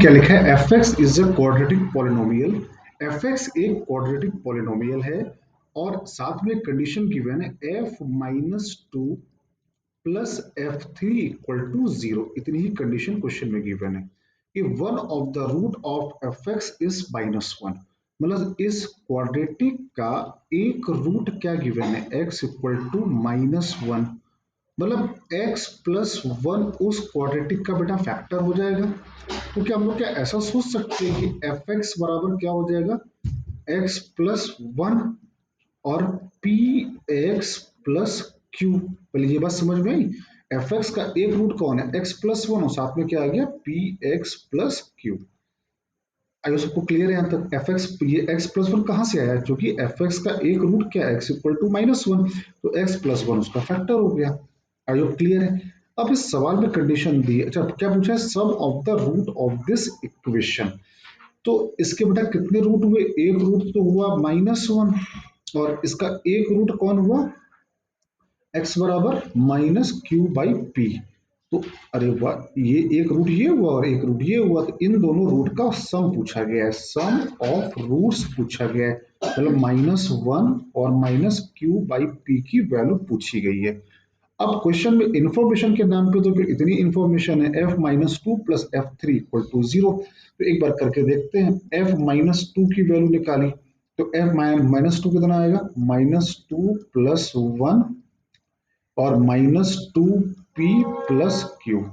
क्या लिखा है, f x is a quadratic polynomial. F x एक क्वाड्रेटिक पॉलिनोमियल है और साथ में कंडीशन गिवन है f minus two plus f three equal to zero. इतनी ही कंडीशन क्वेश्चन में गिवन है कि one of the root of f x is minus one. मतलब इस क्वाड्रेटिक का एक रूट क्या गिवन है, x equal to minus one. मतलब x प्लस वन उस क्वाड्रेटिक का बेटा फैक्टर हो जाएगा। तो क्या हम लोग क्या ऐसा सोच सकते हैं कि एफ एक्स बराबर क्या हो जाएगा, x प्लस वन और पी एक्स प्लस क्यू। पहले ये बात समझ में आई, एफ एक्स का एक रूट कौन है, x प्लस वन, और साथ में क्या आ गया पी एक्स प्लस क्यू। आइए सबको क्लियर है यहाँ तक। एफ एक्स, ये एक्स प्लस वन कहाँ से आया, क्योंकि एफ एक्स का एक रूट क्या है, x equal to minus one, तो एक्स प्लस वन उसका फैक्टर हो गया। आइए क्लियर है। अब इस सवाल में कंडीशन दी है, अच्छा क्या पूछा है, sum of the root of this equation. तो इसके बेटा कितने रूट हुए, एक रूट तो हुआ माइनस वन, और इसका एक रूट कौन हुआ, एक्स बराबर माइनस क्यू बाई पी। तो अरे वाह, ये एक रूट ये हुआ और एक रूट ये हुआ, तो इन दोनों रूट का सम पूछा गया है, सम ऑफ रूट्स पूछा गया है। मतलब माइनस वन और माइनस क्यू बाई पी की वैल्यू पूछी गई है। अब क्वेश्चन में इंफॉर्मेशन के नाम पे तो फिर इतनी इंफॉर्मेशन है, f minus two plus f three equal to zero. तो एक बार करके देखते हैं, एफ माइनस टू की वैल्यू निकाली तो एफ माइनस टू कितना आएगा, माइनस टू प्लस वन और minus two p plus q,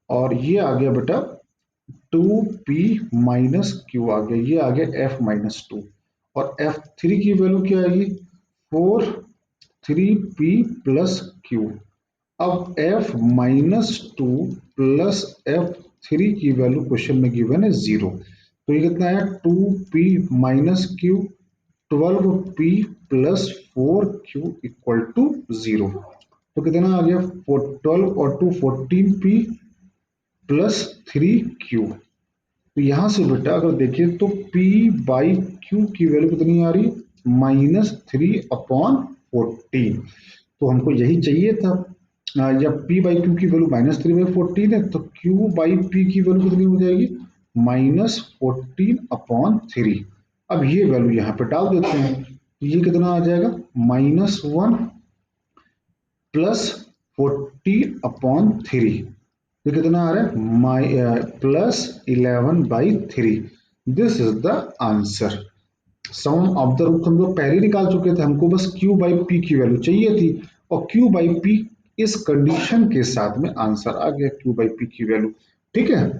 और ये आ गया बेटा टू पी माइनस क्यू आ गया, ये आ गया एफ माइनस टू। और एफ थ्री की वैल्यू क्या आएगी, four three p plus Q. अब f minus two plus f three की वैल्यू क्वेश्चन में गिवन है जीरो, तो ये कितना है, two p minus q, twelve p plus four q equal to zero. तो कितना आ गया, ट्वेल्व और two fourteen p plus three q. तो यहां से बेटा अगर देखिए तो P बाई क्यू की वैल्यू कितनी आ रही, माइनस थ्री अपॉन फोर्टीन। तो हमको यही चाहिए था। जब P बाई क्यू की value minus three by fourteen है तो Q बाई P की वैल्यू कितनी हो जाएगी, माइनस फोर्टीन अपॉन थ्री। अब ये वैल्यू यहाँ पे डाल देते हैं, तो ये कितना आ जाएगा, minus one plus fourteen upon three. ये कितना आ रहा है, plus 11/3। This is the answer. Sum of the root हम लोग पहले ही निकाल चुके थे, हमको बस क्यू बाई पी की वैल्यू चाहिए थी, और क्यू बाई पी इस कंडीशन के साथ में आंसर आ गया, क्यू बाई पी की वैल्यू। ठीक है,